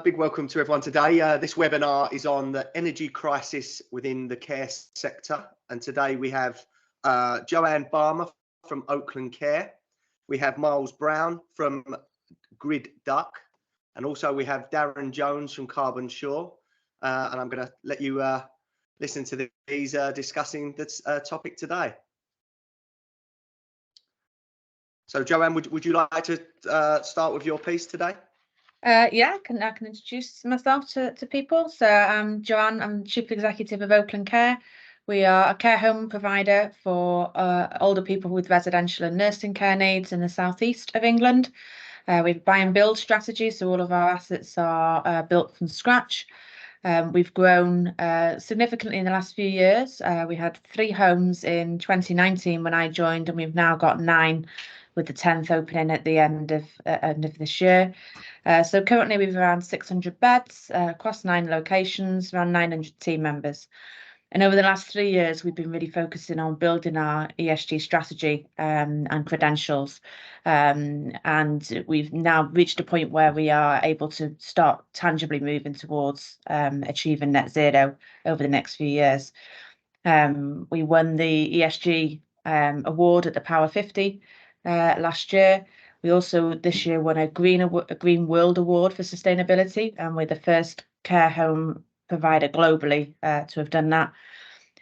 Big welcome to everyone today. This webinar is on the energy crisis within the care sector. And today we have Joanne Barmer from Oakland Care. We have Miles Brown from Grid Duck. And also we have Darren Jones from Carbon Shore. And I'm going to let you listen to these discussing this topic today. So Joanne, would you like to start with your piece today? Yeah, I can introduce myself to people. So I'm Joanne, I'm Chief Executive of Oakland Care. We are a care home provider for older people with residential and nursing care needs in the southeast of England. We have a buy and build strategy, so all of our assets are built from scratch. We've grown significantly in the last few years. We had 3 homes in 2019 when I joined, and we've now got 9, with the 10th opening at the end of this year. So currently we've around 600 beds across 9 locations, around 900 team members. And over the last 3 years, we've been really focusing on building our ESG strategy and credentials. And we've now reached a point where we are able to start tangibly moving towards achieving net zero over the next few years. We won the ESG award at the Power 50 last year. We also this year won a Green World Award for sustainability, and we're the first care home provider globally to have done that.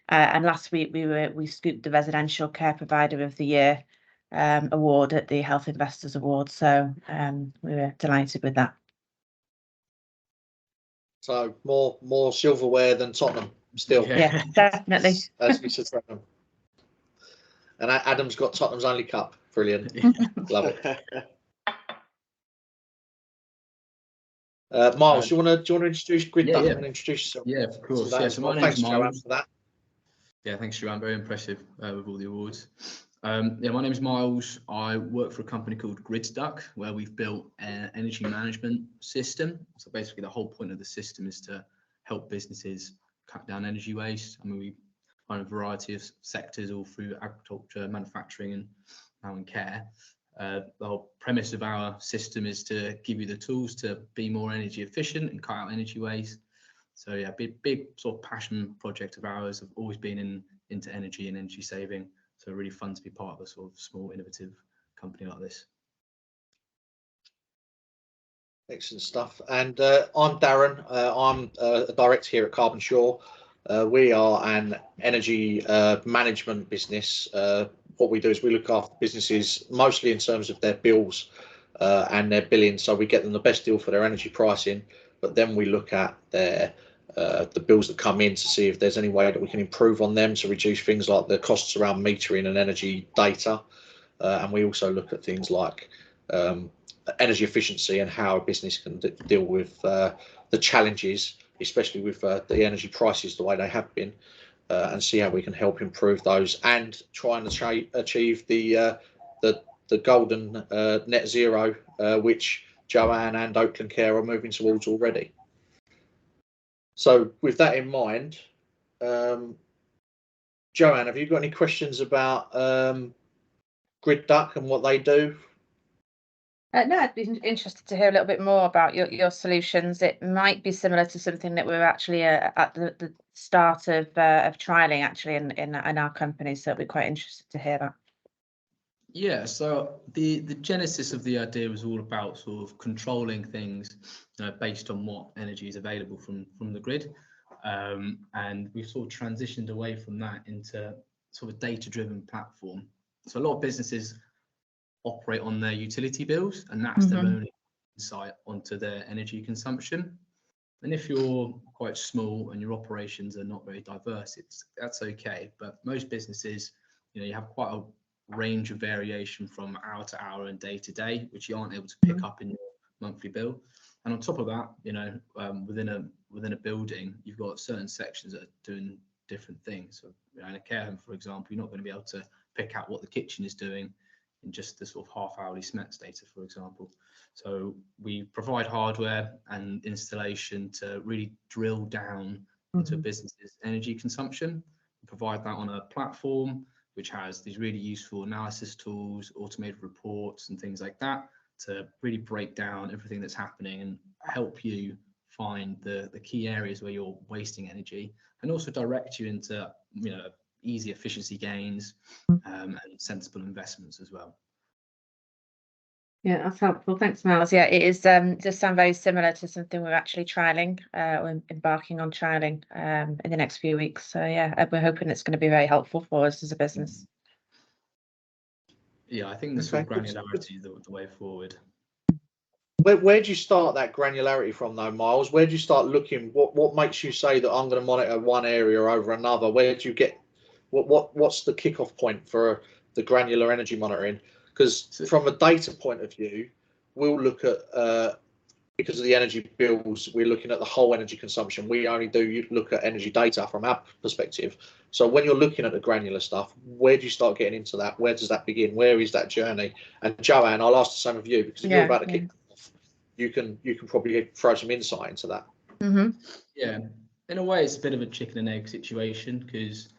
And last week we scooped the Residential Care Provider of the Year award at the Health Investors Award. So we were delighted with that. So more silverware than Tottenham still. Yeah, definitely. As we said, Tottenham. And Adam's got Tottenham's only cup. Brilliant. Love it. Miles, do you want to introduce Grid Duck and introduce yourself? Yeah, of course. Yeah, so my name's Miles. For that. Yeah, thanks, Joanne. Very impressive with all the awards. Yeah, my name's Miles. I work for a company called Grid Duck, where we've built an energy management system. So basically, the whole point of the system is to help businesses cut down energy waste. I mean, we run a variety of sectors, all through agriculture, manufacturing, and now in care. The whole premise of our system is to give you the tools to be more energy efficient and cut out energy waste. So yeah, big sort of passion project of ours. Have always been into energy and energy saving. So really fun to be part of a sort of small innovative company like this. Excellent stuff. And I'm Darren. I'm a director here at Carbon Shore. We are an energy management business. What we do is we look after businesses mostly in terms of their bills and their billing, so we get them the best deal for their energy pricing, but then we look at their the bills that come in to see if there's any way that we can improve on them to reduce things like the costs around metering and energy data, and we also look at things like energy efficiency and how a business can deal with the challenges, especially with the energy prices the way they have been. And see how we can help improve those and try and achieve the golden net zero, which Joanne and Oakland Care are moving towards already. So with that in mind, Joanne, have you got any questions about Grid Duck and what they do? No, I'd be interested to hear a little bit more about your solutions. It might be similar to something that we're actually at the start of trialing actually in our company. So I'd be quite interested to hear that. Yeah, so the genesis of the idea was all about sort of controlling things, based on what energy is available from the grid, and we've sort of transitioned away from that into sort of a data-driven platform. So a lot of businesses operate on their utility bills, and that's their only insight onto their energy consumption. And if you're quite small and your operations are not very diverse, that's okay. But most businesses, you have quite a range of variation from hour to hour and day to day, which you aren't able to pick up in your monthly bill. And on top of that, within a building, you've got certain sections that are doing different things. So in a care home, for example, you're not going to be able to pick out what the kitchen is doing in just the sort of half-hourly SMETS data, for example. So we provide hardware and installation to really drill down into a business's energy consumption. We provide that on a platform which has these really useful analysis tools, automated reports and things like that. to really break down everything that's happening and help you find the key areas where you're wasting energy, and also direct you into, you know, easy efficiency gains and sensible investments as well. Yeah, that's helpful. Thanks, Miles. Yeah, it is does sound very similar to something we're actually trialing, we're embarking on trialing in the next few weeks. So yeah, we're hoping it's going to be very helpful for us as a business. Yeah, I think the sort of granularity is the way forward. Where do you start that granularity from though, Miles? Where do you start looking? What makes you say that I'm going to monitor one area over another? Where do you get what's the kickoff point for the granular energy monitoring? Because from a data point of view, we'll look at because of the energy bills, we're looking at the whole energy consumption. We only do look at energy data from our perspective. So when you're looking at the granular stuff, where do you start getting into that? Where does that begin? Where is that journey? And Joanne, I'll ask the same of you, because if you're about to kick off, you can probably throw some insight into that. Yeah, in a way, it's a bit of a chicken and egg situation, because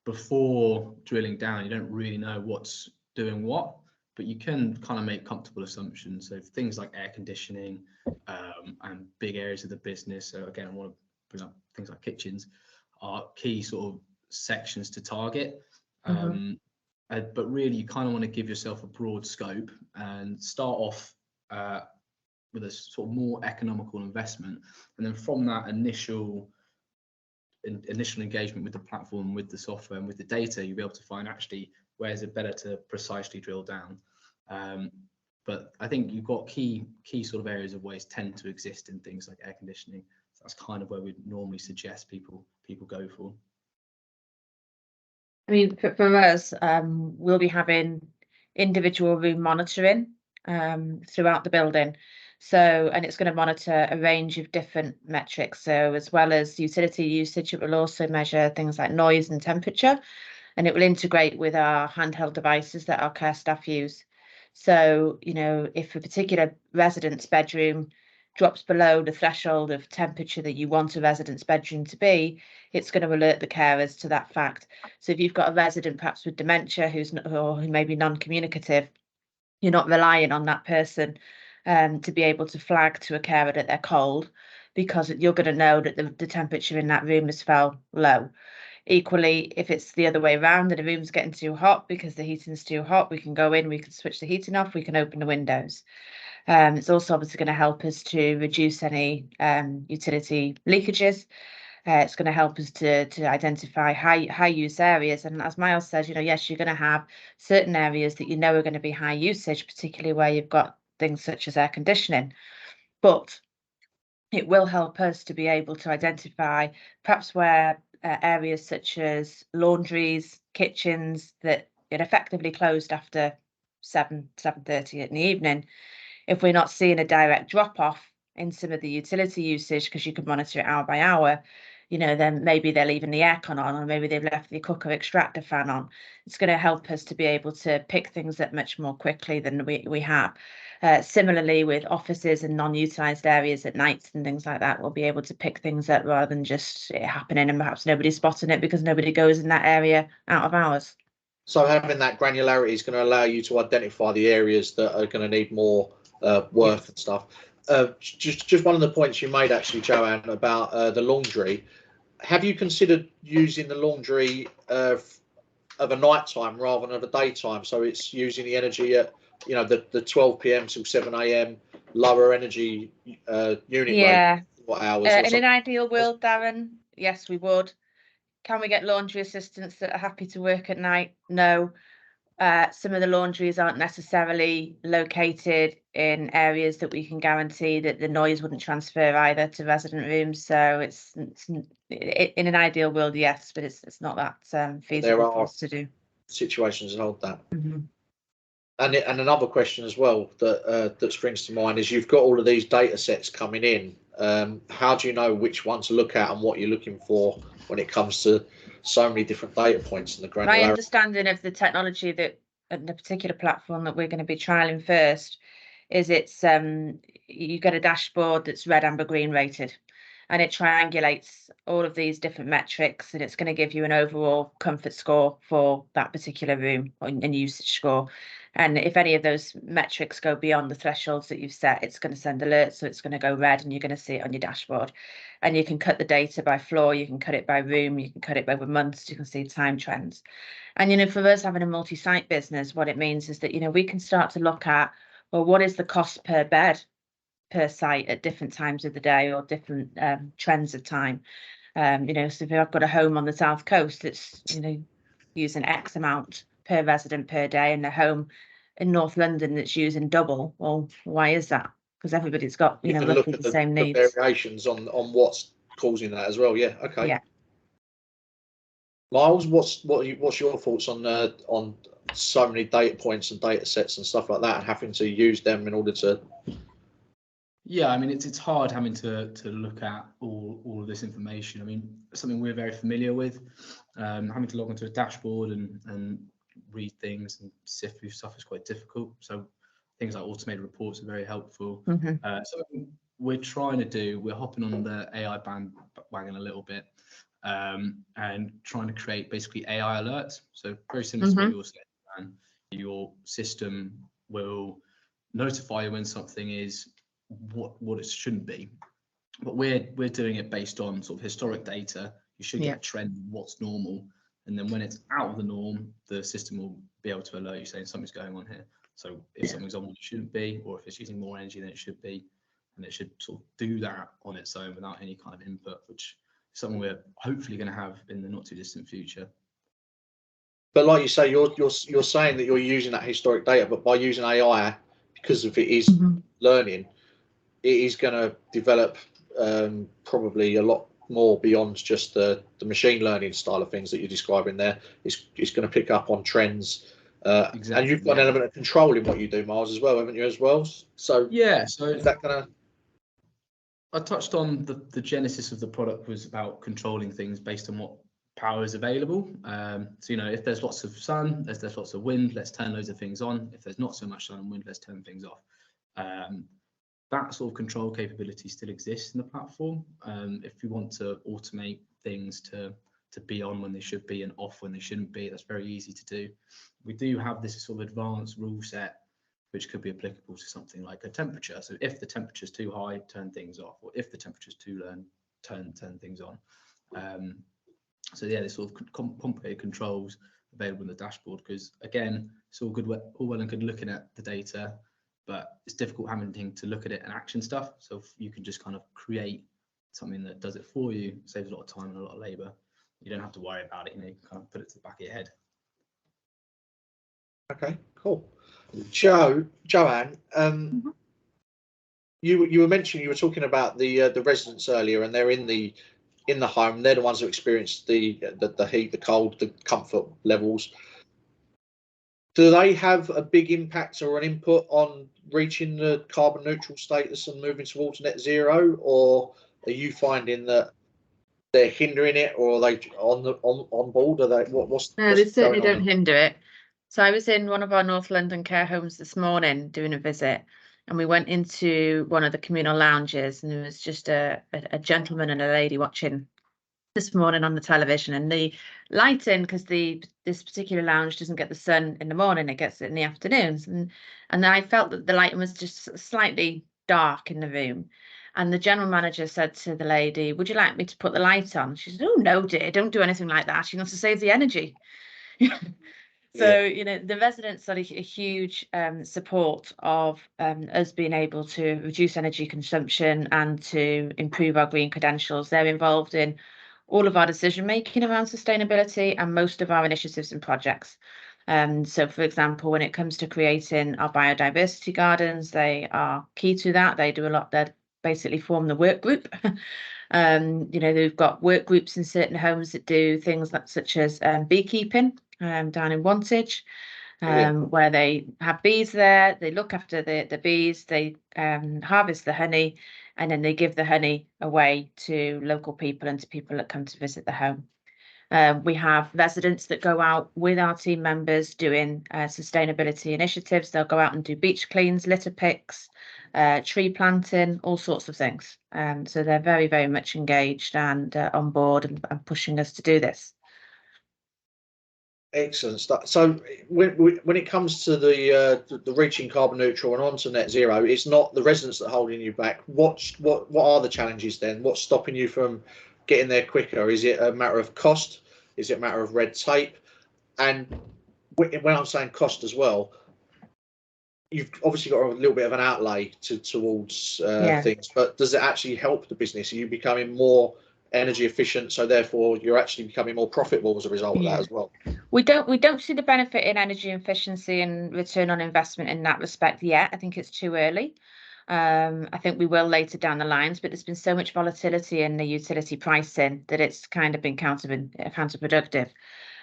before drilling down, you don't really know what's doing what, but you can kind of make comfortable assumptions. So things like air conditioning and big areas of the business. So again, I want to bring up things like kitchens are key sort of sections to target. But really, you kind of want to give yourself a broad scope and start off with a sort of more economical investment, and then from that initial engagement with the platform, with the software and with the data, you'll be able to find actually where is it better to precisely drill down. But I think you've got key sort of areas of waste tend to exist in things like air conditioning. So that's kind of where we'd normally suggest people go for. I mean, for us, we'll be having individual room monitoring throughout the building. So, and it's going to monitor a range of different metrics. So as well as utility usage, it will also measure things like noise and temperature, and it will integrate with our handheld devices that our care staff use. So, you know, if a particular resident's bedroom drops below the threshold of temperature that you want a resident's bedroom to be, it's going to alert the carers to that fact. So if you've got a resident perhaps with dementia who may be non-communicative, you're not relying on that person to be able to flag to a carer that they're cold, because you're going to know that the temperature in that room has fell low. Equally, if it's the other way around and the room's getting too hot because the heating's too hot, we can go in, we can switch the heating off, we can open the windows. It's also obviously going to help us to reduce any utility leakages. It's going to help us to identify high use areas. And as Miles says, you know, yes, you're going to have certain areas that you know are going to be high usage, particularly where you've got things such as air conditioning. But it will help us to be able to identify perhaps where areas such as laundries, kitchens that get effectively closed after 7:30 in the evening. If we're not seeing a direct drop off in some of the utility usage, because you can monitor it hour by hour, you know, then maybe they're leaving the aircon on, or maybe they've left the cooker extractor fan on. It's going to help us to be able to pick things up much more quickly than we have. Similarly, with offices and non-utilised areas at nights and things like that, we'll be able to pick things up rather than just it happening and perhaps nobody's spotting it because nobody goes in that area out of hours. So having that granularity is going to allow you to identify the areas that are going to need more work and stuff. Just one of the points you made actually, Joanne, about the laundry. Have you considered using the laundry of a night time rather than of a daytime? So it's using the energy at, you know, the 12 p.m. till 7 a.m. lower energy unit rate. What hours? In an ideal world, Darren, yes, we would. Can we get laundry assistants that are happy to work at night? No. Some of the laundries aren't necessarily located in areas that we can guarantee that the noise wouldn't transfer either to resident rooms. So it's in an ideal world, yes, but it's not that feasible for us to do. Situations that hold that. And another question as well that springs to mind is, you've got all of these data sets coming in. How do you know which one to look at and what you're looking for when it comes to so many different data points in the granularity? My understanding of the technology that and the particular platform that we're going to be trialing first is it's you get a dashboard that's red, amber, green rated, and it triangulates all of these different metrics, and it's going to give you an overall comfort score for that particular room and usage score. And if any of those metrics go beyond the thresholds that you've set, it's going to send alerts, so it's going to go red, and you're going to see it on your dashboard. And you can cut the data by floor, you can cut it by room, you can cut it over months, you can see time trends. And, you know, for us having a multi-site business, what it means is that, you know, we can start to look at, well, what is the cost per bed per site at different times of the day or different trends of time. You know, so if I've got a home on the south coast that's, you know, using X amount per resident per day, and a home in North London that's using double, well, why is that? Because everybody's got, you know, roughly the same needs. Variations on what's causing that as well. Yeah. Okay. Yeah. Miles, what's your thoughts on so many data points and data sets and stuff like that, and having to use them in order to? Yeah, I mean, it's hard having to look at all of this information. I mean, something we're very familiar with, having to log onto a dashboard and read things and sift through stuff is quite difficult. So things like automated reports are very helpful. So we're trying to do, we're hopping on the AI bandwagon a little bit, and trying to create basically AI alerts. So very similar to what you're saying, Dan. Your system will notify you when something is what it shouldn't be, but we're doing it based on sort of historic data. You should get a trend of what's normal, and then when it's out of the norm, the system will be able to alert you saying something's going on here. So if something's on what it shouldn't be, or if it's using more energy than it should be, and it should sort of do that on its own without any kind of input, which is something we're hopefully going to have in the not too distant future. But like you say, you're saying that you're using that historic data, but by using AI, because if it is learning, it is going to develop probably a lot more beyond just the machine learning style of things that you're describing there. It's going to pick up on trends, exactly, and you've got an element of control in what you do, Miles, as well, haven't you? As well. So yeah. So is that going to? I touched on the genesis of the product was about controlling things based on what power is available. So, you know, if there's lots of sun, there's lots of wind, let's turn loads of things on. If there's not so much sun and wind, let's turn things off. That sort of control capability still exists in the platform. If you want to automate things to be on when they should be and off when they shouldn't be, that's very easy to do. We do have this sort of advanced rule set which could be applicable to something like a temperature. So if the temperature is too high, turn things off, or if the temperature is too low, turn things on. So yeah, there's sort of complicated controls available in the dashboard, because again, it's all well and good looking at the data, but it's difficult having to look at it and action stuff. So if you can just kind of create something that does it for you, saves a lot of time and a lot of labor. You don't have to worry about it, you know, you can kind of put it to the back of your head. Okay, cool. Joanne, you were mentioning, you were talking about the residents earlier, and they're in the home. They're the ones who experience the heat, the cold, the comfort levels. Do they have a big impact or an input on reaching the carbon neutral status and moving towards net zero, or are you finding that they're hindering it, or are they on board? Are they No, they certainly don't hinder it. So I was in one of our North London care homes this morning doing a visit, and we went into one of the communal lounges, and there was just a gentleman and a lady watching this morning on the television, and the lighting, because this particular lounge doesn't get the sun in the morning, it gets it in the afternoons, and I felt that the lighting was just slightly dark in the room. And the general manager said to the lady, "Would you like me to put the light on?" She said, "Oh no, dear, don't do anything like that. She wants to save the energy." So, you know, the residents are a huge support of us being able to reduce energy consumption and to improve our green credentials. They're involved in all of our decision making around sustainability and most of our initiatives and projects. So, for example, when it comes to creating our biodiversity gardens, they are key to that. They do a lot. They basically form the work group. You know, they've got work groups in certain homes that do things such as beekeeping down in Wantage, where they have bees there. They look after the bees. They harvest the honey, and then they give the honey away to local people and to people that come to visit the home. We have residents that go out with our team members doing sustainability initiatives. They'll go out and do beach cleans, litter picks, tree planting, all sorts of things. So they're very, very much engaged and on board and pushing us to do this. Excellent stuff. So when it comes to the reaching carbon neutral and onto net zero, it's not the residents that are holding you back. What are the challenges then? What's stopping you from getting there quicker? Is it a matter of cost? Is it a matter of red tape? And when I'm saying cost as well, you've obviously got a little bit of an outlay towards things, but does it actually help the business? Are you becoming more energy efficient, so therefore you're actually becoming more profitable as a result of that as well? We don't see the benefit in energy efficiency and return on investment in that respect yet. I think it's too early. I think we will later down the lines, but there's been so much volatility in the utility pricing that it's kind of been counterproductive.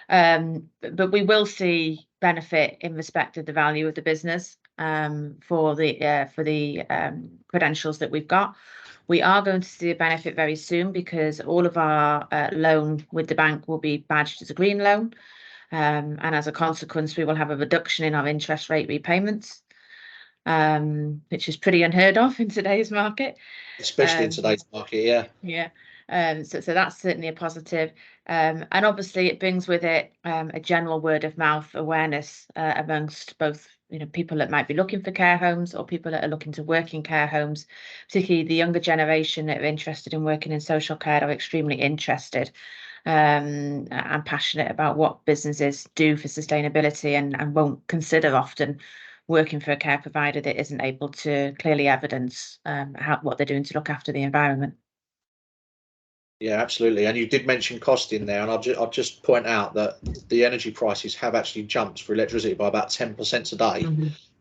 But we will see benefit in respect of the value of the business for the credentials that we've got. We are going to see a benefit very soon because all of our loan with the bank will be badged as a green loan. And as a consequence, we will have a reduction in our interest rate repayments, which is pretty unheard of in today's market. Especially in today's market, yeah. Yeah. So that's certainly a positive. And obviously it brings with it a general word of mouth awareness amongst both people that might be looking for care homes or people that are looking to work in care homes, particularly the younger generation that are interested in working in social care are extremely interested and passionate about what businesses do for sustainability and won't consider often working for a care provider that isn't able to clearly evidence what they're doing to look after the environment. Yeah, absolutely. And you did mention cost in there, and I'll just point out that the energy prices have actually jumped for electricity by about 10% today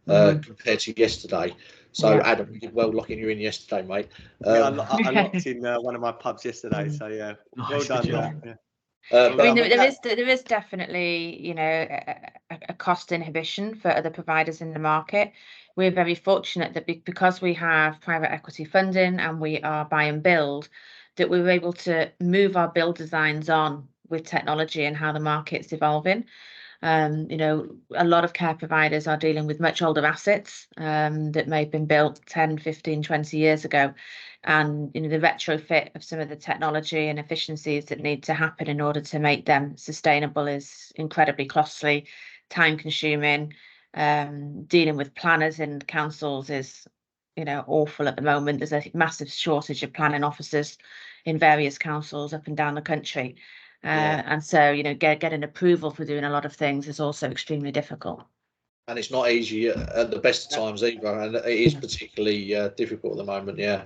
compared to yesterday. So Adam, we did well locking you in yesterday, mate. I locked in one of my pubs yesterday, so yeah, well done. I mean, there is definitely a cost inhibition for other providers in the market. We're very fortunate that because we have private equity funding and we are buy and build, that we were able to move our build designs on with technology and how the market's evolving. A lot of care providers are dealing with much older assets that may have been built 10, 15, 20 years ago. And the retrofit of some of the technology and efficiencies that need to happen in order to make them sustainable is incredibly costly, time consuming. Dealing with planners in councils is awful at the moment. There's a massive shortage of planning officers in various councils up and down the country. And so, getting approval for doing a lot of things is also extremely difficult. And it's not easy at the best of times either. And it is particularly difficult at the moment, yeah.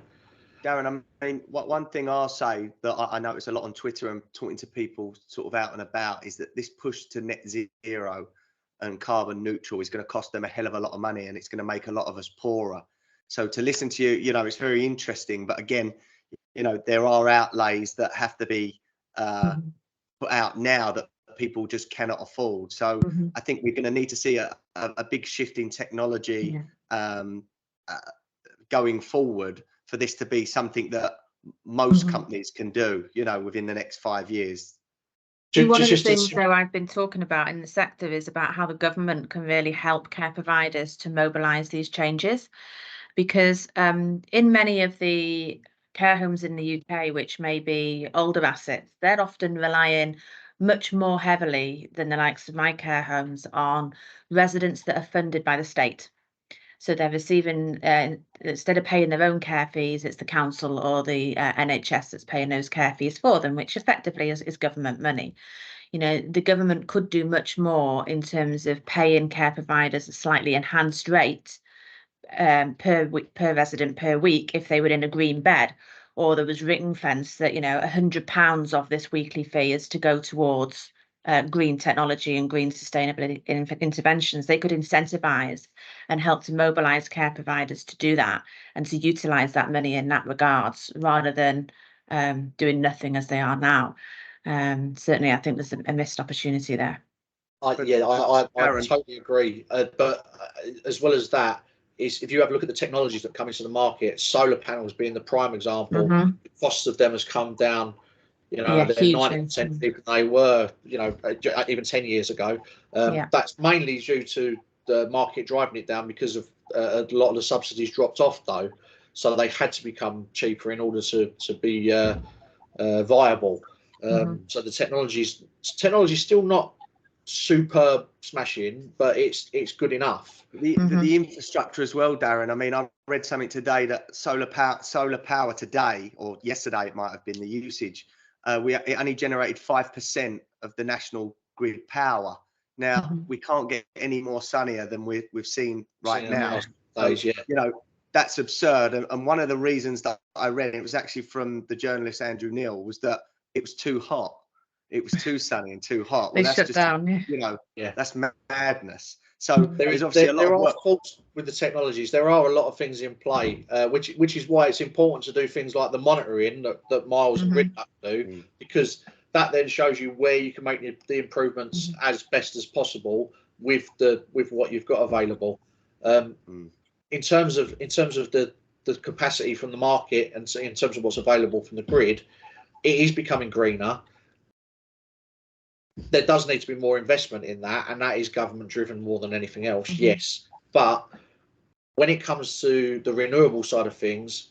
Darren, I mean, one thing I'll say that I notice a lot on Twitter and talking to people sort of out and about is that this push to net zero and carbon neutral is going to cost them a hell of a lot of money, and it's going to make a lot of us poorer. So to listen to you, it's very interesting. But again, there are outlays that have to be put out now that people just cannot afford. So I think we're going to need to see a big shift in technology going forward for this to be something that most companies can do, within the next 5 years. One of the things, though, I've been talking about in the sector is about how the government can really help care providers to mobilise these changes, because in many of the care homes in the UK, which may be older assets, they're often relying much more heavily than the likes of my care homes on residents that are funded by the state. So they're receiving, instead of paying their own care fees, it's the council or the NHS that's paying those care fees for them, which effectively is government money. The government could do much more in terms of paying care providers a slightly enhanced rate per resident per week if they were in a green bed, or there was ring fence that £100 of this weekly fee is to go towards green technology and green sustainability interventions. They could incentivize and help to mobilize care providers to do that and to utilize that money in that regards, rather than doing nothing as they are now. Certainly I think there's a missed opportunity there. I totally agree. But as well as that, is if you have a look at the technologies that come into the market, solar panels being the prime example, the cost of them has come down You know, Yeah, they're hugely. 90% cheaper than they were, you know, even 10 years ago. Yeah. That's mainly due to the market driving it down because of a lot of the subsidies dropped off, though. So they had to become cheaper in order to be viable. So the technology's still not super smashing, but it's good enough. The infrastructure as well, Darren. I mean, I read something today that solar power today, or yesterday it might have been, the usage, it only generated 5% of the national grid power. Now we can't get any more sunnier than we've seen right now. Days, yeah. You know, that's absurd. And one of the reasons that I read, it was actually from the journalist Andrew Neil, was that it was too hot. It was too sunny and too hot. They Well, that's shut just, down. Yeah. you know, Yeah. that's madness. So there's obviously a lot of work. Faults with the technologies. There are a lot of things in play, which is why it's important to do things like the monitoring that Miles and Grid do, because that then shows you where you can make the improvements as best as possible with what you've got available. In terms of the capacity from the market and in terms of what's available from the grid, it is becoming greener. There does need to be more investment in that, and that is government driven more than anything else. Yes, but when it comes to the renewable side of things,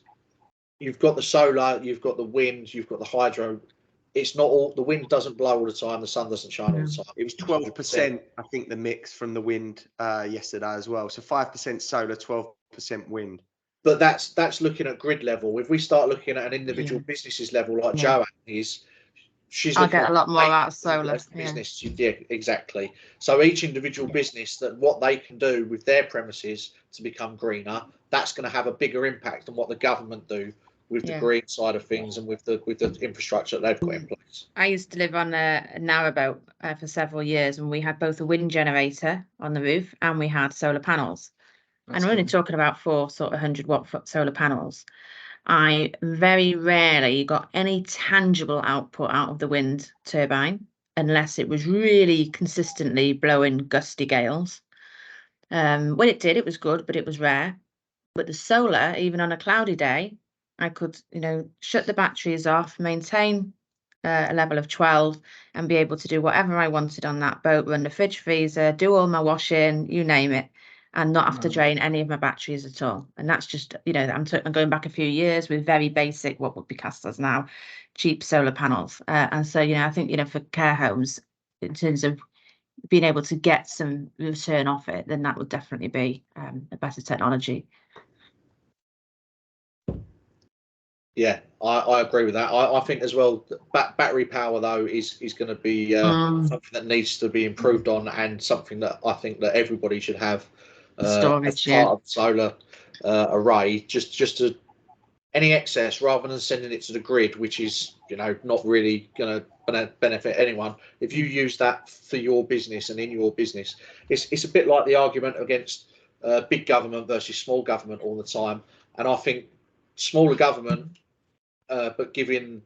you've got the solar, you've got the wind, you've got the hydro. It's not all, the wind doesn't blow all the time, the sun doesn't shine all the time. It was 12%, I think, the mix from the wind yesterday as well. So 5% solar, 12% wind. But that's looking at grid level. If we start looking at an individual business's level, like Joanne is, I'll get a lot more out of solar. Business, yeah, exactly. So each individual business, that what they can do with their premises to become greener, that's going to have a bigger impact than what the government do with the green side of things and with the infrastructure that they've got in place. I used to live on a narrowboat for several years, and we had both a wind generator on the roof and we had solar panels. And we're only talking about 4 sort of 100-watt solar panels. I very rarely got any tangible output out of the wind turbine unless it was really consistently blowing gusty gales. When it did, it was good, but it was rare. But the solar, even on a cloudy day, I could, you know, shut the batteries off, maintain a level of 12 and be able to do whatever I wanted on that boat, run the fridge, freezer, do all my washing, you name it, and not have to drain any of my batteries at all. And that's just, you know, I'm going back a few years with very basic, what would be classed as now cheap solar panels. And so, you know, I think, you know, for care homes, in terms of being able to get some return off it, then that would definitely be a better technology. Yeah, I agree with that. I think as well, battery power though is going to be something that needs to be improved on, and something that I think that everybody should have storage, as part of the solar array. Just to any excess, rather than sending it to the grid, which is, you know, not really going to benefit anyone. If you use that for your business and in your business, it's a bit like the argument against big government versus small government all the time. And I think smaller government, but giving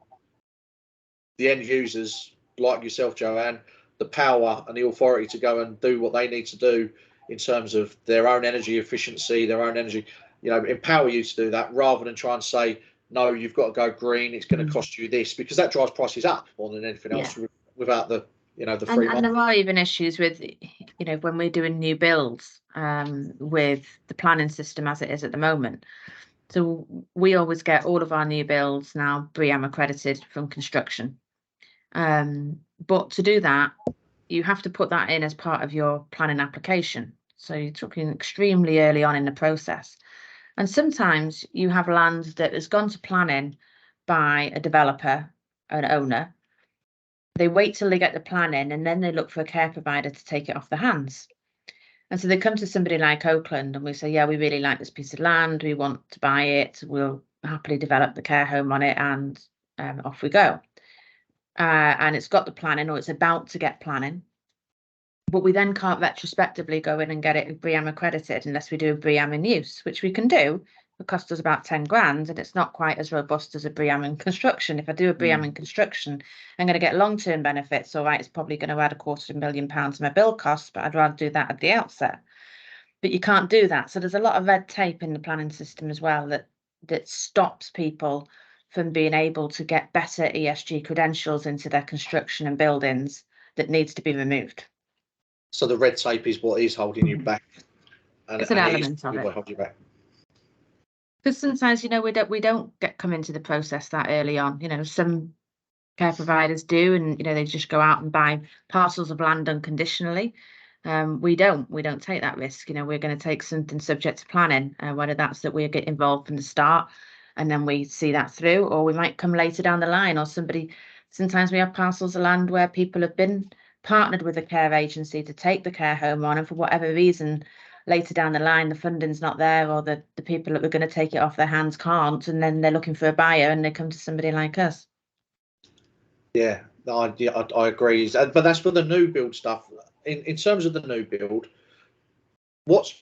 the end users like yourself, Joanne, the power and the authority to go and do what they need to do in terms of their own energy efficiency, their own energy, you know, empower you to do that, rather than try and say, no, you've got to go green, it's going to cost you this, because that drives prices up more than anything else without the, you know, the free market. And there are even issues with, you know, when we're doing new builds with the planning system as it is at the moment. So we always get all of our new builds now BREEAM accredited from construction. But to do that, you have to put that in as part of your planning application. So you're talking extremely early on in the process. And sometimes you have land that has gone to planning by a developer, an owner. They wait till they get the planning and then they look for a care provider to take it off their hands. And so they come to somebody like Oakland and we say, yeah, we really like this piece of land. We want to buy it. We'll happily develop the care home on it, and off we go. And it's got the planning, or it's about to get planning. But we then can't retrospectively go in and get it BREEAM accredited unless we do a BREEAM in use, which we can do. It costs us about 10 grand, and it's not quite as robust as a BREEAM in construction. If I do a BREEAM in construction, I'm going to get long-term benefits. All right, it's probably going to add £250,000 to my bill costs, but I'd rather do that at the outset. But you can't do that. So there's a lot of red tape in the planning system as well that stops people from being able to get better ESG credentials into their construction and buildings that needs to be removed. So the red tape is what is holding you back. And, It's an element of it. Hold you back. Because sometimes, you know, we don't come into the process that early on. You know, some care providers do, and you know, they just go out and buy parcels of land unconditionally. We don't take that risk. You know, we're going to take something subject to planning, whether that's that we get involved from the start and then we see that through, or we might come later down the line, or sometimes we have parcels of land where people have been partnered with a care agency to take the care home on, and for whatever reason later down the line the funding's not there, or the people that were going to take it off their hands can't, and then they're looking for a buyer and they come to somebody like us. Yeah, I agree. But that's for the new build stuff. In terms of the new build, what's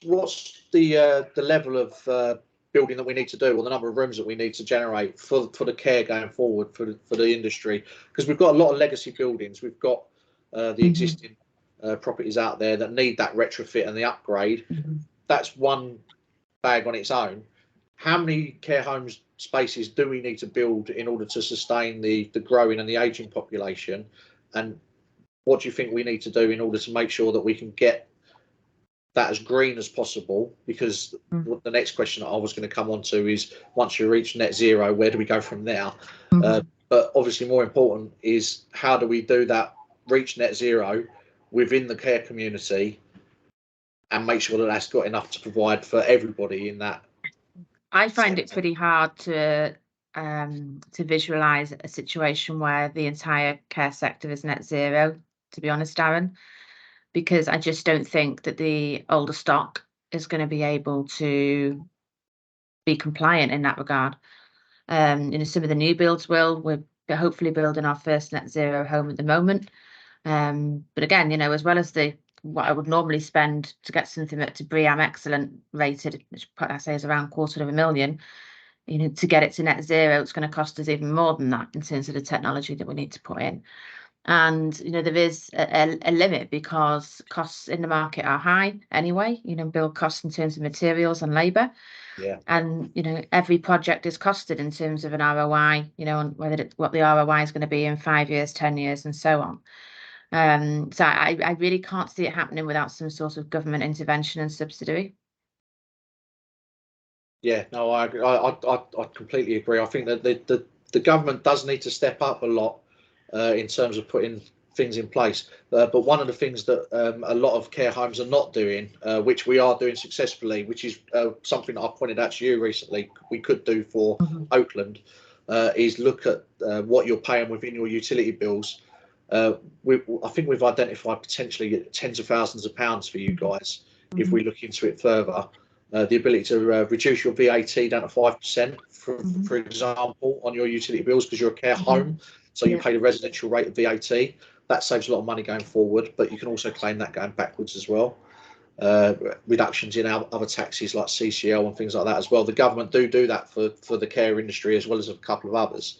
the level of building that we need to do, or the number of rooms that we need to generate for the care going forward for the industry? Because we've got a lot of legacy buildings. We've got the existing properties out there that need that retrofit and the upgrade. That's one bag on its own. How many care homes spaces do we need to build in order to sustain the growing and the aging population? And what do you think we need to do in order to make sure that we can get that as green as possible? Because the next question that I was going to come on to is, once you reach net zero, where do we go from there? But obviously more important is, how do we do that, reach net zero within the care community and make sure that that's got enough to provide for everybody in that? I find it pretty hard to visualize a situation where the entire care sector is net zero, to be honest, Darren, because I just don't think that the older stock is going to be able to be compliant in that regard. You know, some of the new builds will. We're hopefully building our first net zero home at the moment. But again, you know, as well as what I would normally spend to get something up to BREEAM excellent rated, which I say is around $250,000, you know, to get it to net zero, it's going to cost us even more than that in terms of the technology that we need to put in. And, you know, there is a limit, because costs in the market are high anyway, you know, build costs in terms of materials and labour. Yeah. And, you know, every project is costed in terms of an ROI, you know, and what the ROI is going to be in 5 years, 10 years, and so on. So I really can't see it happening without some sort of government intervention and subsidy. Yeah, no, I completely agree. I think that the government does need to step up a lot in terms of putting things in place. But one of the things that a lot of care homes are not doing, which we are doing successfully, which is something that I pointed out to you recently, we could do for Oakland, is look at what you're paying within your utility bills. I think we've identified potentially tens of thousands of pounds for you guys if we look into it further. The ability to reduce your VAT down to 5%, for example, on your utility bills, because you're a care home, so you pay the residential rate of VAT. That saves a lot of money going forward, but you can also claim that going backwards as well. Reductions in other taxes like CCL and things like that as well. The government do that for the care industry, as well as a couple of others.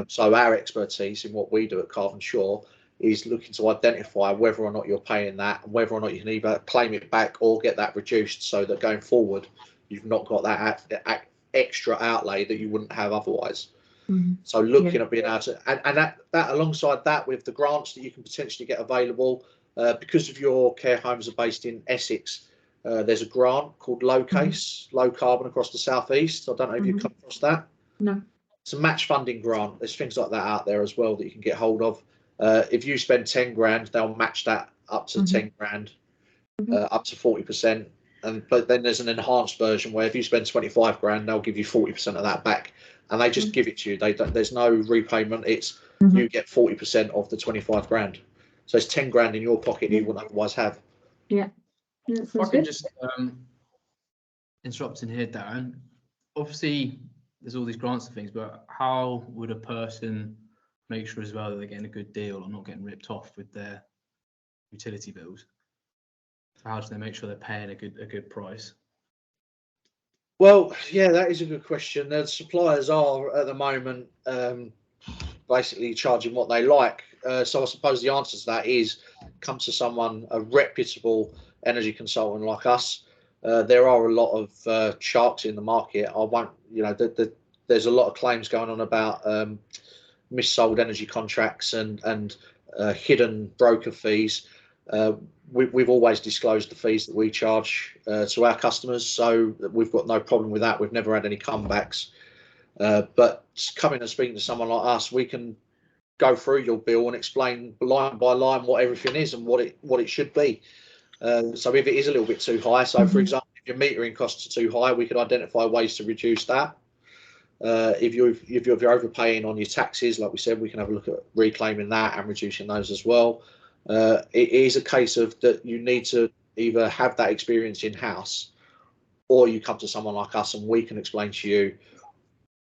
So our expertise in what we do at Carvin Shaw is looking to identify whether or not you're paying that, and whether or not you can either claim it back or get that reduced, so that going forward you've not got that extra outlay that you wouldn't have otherwise. So looking at being able to, and that alongside that, with the grants that you can potentially get available, because of your care homes are based in Essex, there's a grant called Low Case, Low Carbon Across the South East. I don't know if you've come across that. No. It's a match funding grant. There's things like that out there as well that you can get hold of. If you spend 10 grand, they'll match that up to 10 grand, up to 40%. But then there's an enhanced version where if you spend 25 grand, they'll give you 40% of that back, and they just give it to you. There's no repayment. It's you get 40% of the 25 grand. So it's 10 grand in your pocket you wouldn't otherwise have. Yeah. If I can just interrupt in here, Darren. Obviously, there's all these grants and things, but how would a person make sure as well that they're getting a good deal or not getting ripped off with their utility bills? How do they make sure they're paying a good price? Well, yeah, that is a good question. The suppliers are at the moment basically charging what they like. So I suppose the answer to that is come to someone, a reputable energy consultant like us. There are a lot of sharks in the market. I won't, you know, there's a lot of claims going on about missold energy contracts and hidden broker fees. We've always disclosed the fees that we charge to our customers, so we've got no problem with that. We've never had any comebacks. But coming and speaking to someone like us, we can go through your bill and explain line by line what everything is and what it should be. So if it is a little bit too high, so for example, if your metering costs are too high, we could identify ways to reduce that. If you're overpaying on your taxes, like we said, we can have a look at reclaiming that and reducing those as well. It is a case of that you need to either have that experience in house, or you come to someone like us and we can explain to you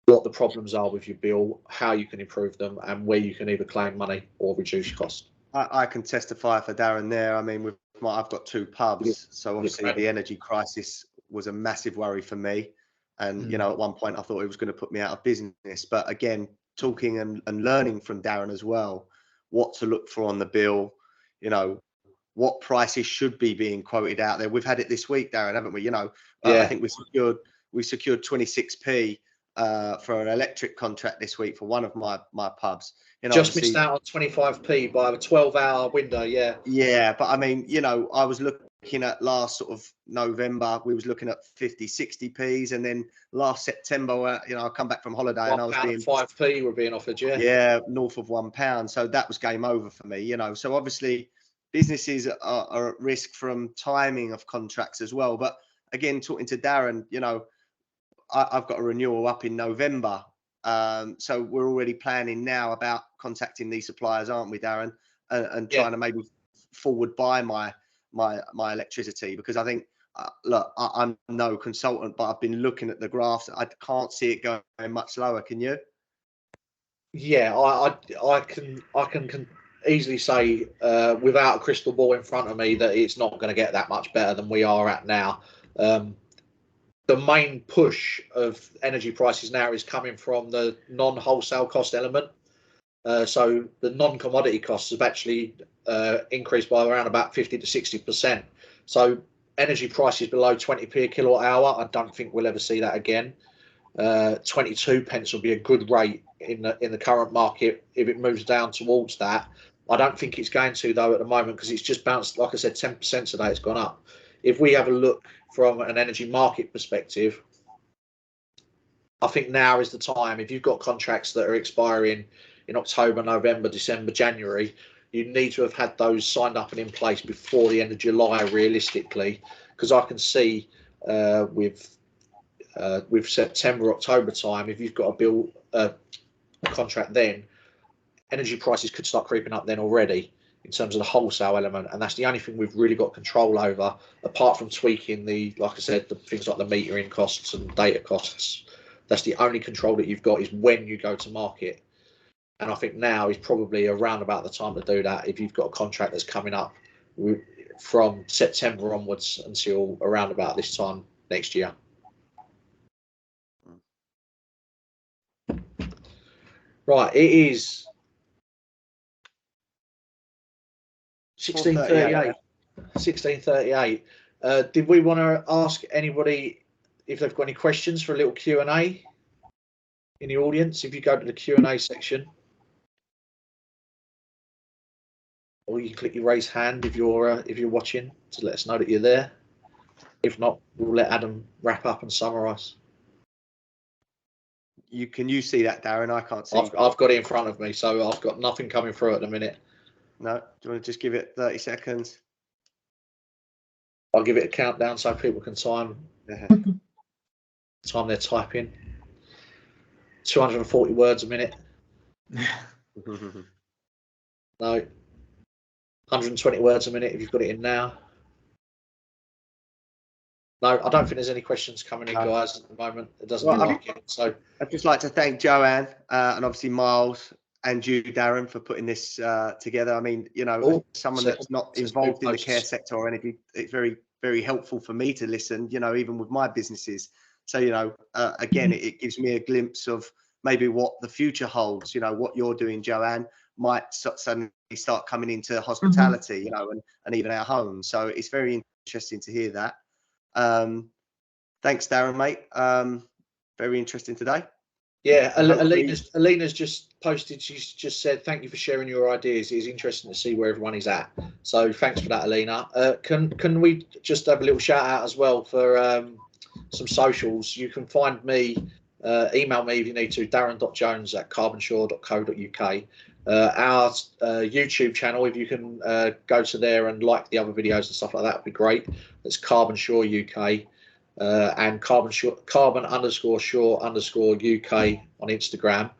what the problems are with your bill, how you can improve them, and where you can either claim money or reduce your cost. I can testify for Darren there. I mean, I've got 2 pubs, so obviously the energy crisis was a massive worry for me. And, you know, at one point I thought it was going to put me out of business. But again, talking and learning from Darren as well, what to look for on the bill, you know, what prices should be being quoted out there. We've had it this week, Darren, haven't we? You know, I think we secured 26p for an electric contract this week for one of my pubs. You know, just missed out on 25p by a 12-hour window. Yeah, but I mean, you know, I was looking at last sort of November, we was looking at 50-60p's, and then last September, you know, I come back from holiday and I was being 5p were being offered. Yeah, north of £1. So that was game over for me, you know. So obviously businesses are at risk from timing of contracts as well. But again, talking to Darren, you know, I've got a renewal up in November. So we're already planning now about contacting these suppliers, aren't we, Darren? And trying to maybe forward buy my electricity, because I think, look, I'm no consultant, but I've been looking at the graphs. I can't see it going much lower. Can you? Yeah, I can easily say without a crystal ball in front of me that it's not going to get that much better than we are at now. The main push of energy prices now is coming from the non-wholesale cost element. So the non-commodity costs have actually increased by around about 50 to 60%. So energy prices below 20p a kilowatt hour, I don't think we'll ever see that again. 22 pence will be a good rate in the current market. If it moves down towards that, I don't think it's going to though at the moment, because it's just bounced, like I said, 10% today. It's gone up. If we have a look from an energy market perspective, I think now is the time. If you've got contracts that are expiring in October, November, December, January, you need to have had those signed up and in place before the end of July, realistically, because I can see with September, October time, if you've got a bill a contract, then energy prices could start creeping up then already in terms of the wholesale element, and that's the only thing we've really got control over, apart from tweaking the, like I said, the things like the metering costs and data costs. That's the only control that you've got, is when you go to market. And I think now is probably around about the time to do that if you've got a contract that's coming up from September onwards until around about this time next year. Right, it is 16:38. 16:38. Did we want to ask anybody if they've got any questions for a little Q&A in the audience? If you go to the Q&A section, or you can click your raise hand if you're watching to let us know that you're there. If not, we'll let Adam wrap up and summarise. Can you see that, Darren? I can't see. I've got it in front of me, so I've got nothing coming through at the minute. No, do you want to just give it 30 seconds? I'll give it a countdown so people can time they're typing. 240 words a minute. No. 120 words a minute if you've got it in now. No, I don't think there's any questions coming in, guys, at the moment. It doesn't look like it. So I'd just like to thank Joanne and obviously Miles and you, Darren, for putting this together. I mean, you know, as someone that's not involved in the care sector or anything, it's very, very helpful for me to listen, you know, even with my businesses. So, you know, again, it gives me a glimpse of maybe what the future holds, you know, what you're doing, Joanne, might suddenly start coming into hospitality, you know, and even our homes. So it's very interesting to hear that. Thanks, Darren, mate. Very interesting today. Yeah, Hopefully- Alina's just posted. She's just said thank you for sharing your ideas. It's interesting to see where everyone is at. So thanks for that, Alina. Can we just have a little shout out as well for some socials? You can find me, email me if you need to, darren.jones@carbonsure.co.uk. Our YouTube channel, if you can go to there and like the other videos and stuff like that, would be great. It's Carbonsure UK. And carbon_shore_UK on Instagram.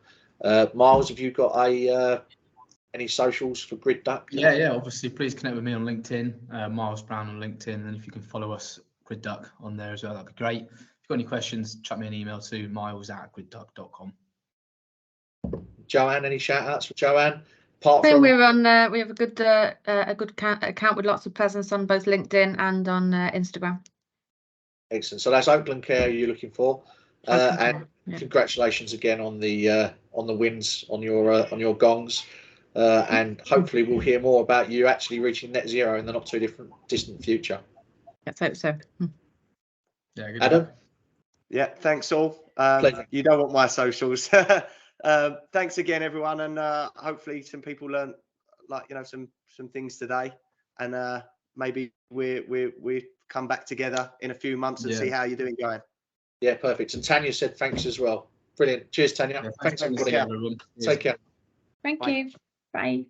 Miles, have you got any socials for Grid Duck? Yeah. Obviously, please connect with me on LinkedIn, Miles Brown on LinkedIn, and if you can follow us, Grid Duck, on there as well, that'd be great. If you've got any questions, chuck me an email to miles@gridduck.com. Joanne, any shout outs for Joanne? I think we're on. We have a good account with lots of presence on both LinkedIn and on Instagram. Excellent. So that's Oakland Care you're looking for, and Yeah. congratulations again on the wins on your gongs, and hopefully we'll hear more about you actually reaching net zero in the not too distant future. Let's hope so. Yeah, good Adam. luck. Yeah, thanks all. Pleasure. You don't want my socials. Thanks again, everyone, and hopefully some people learned, some things today, and maybe we come back together in a few months and see how you're doing, Joanne. Yeah, perfect. And Tanya said thanks as well. Brilliant. Cheers, Tanya. Yeah, Thanks, for everybody. everyone. Take care. Thank Bye. you. Bye.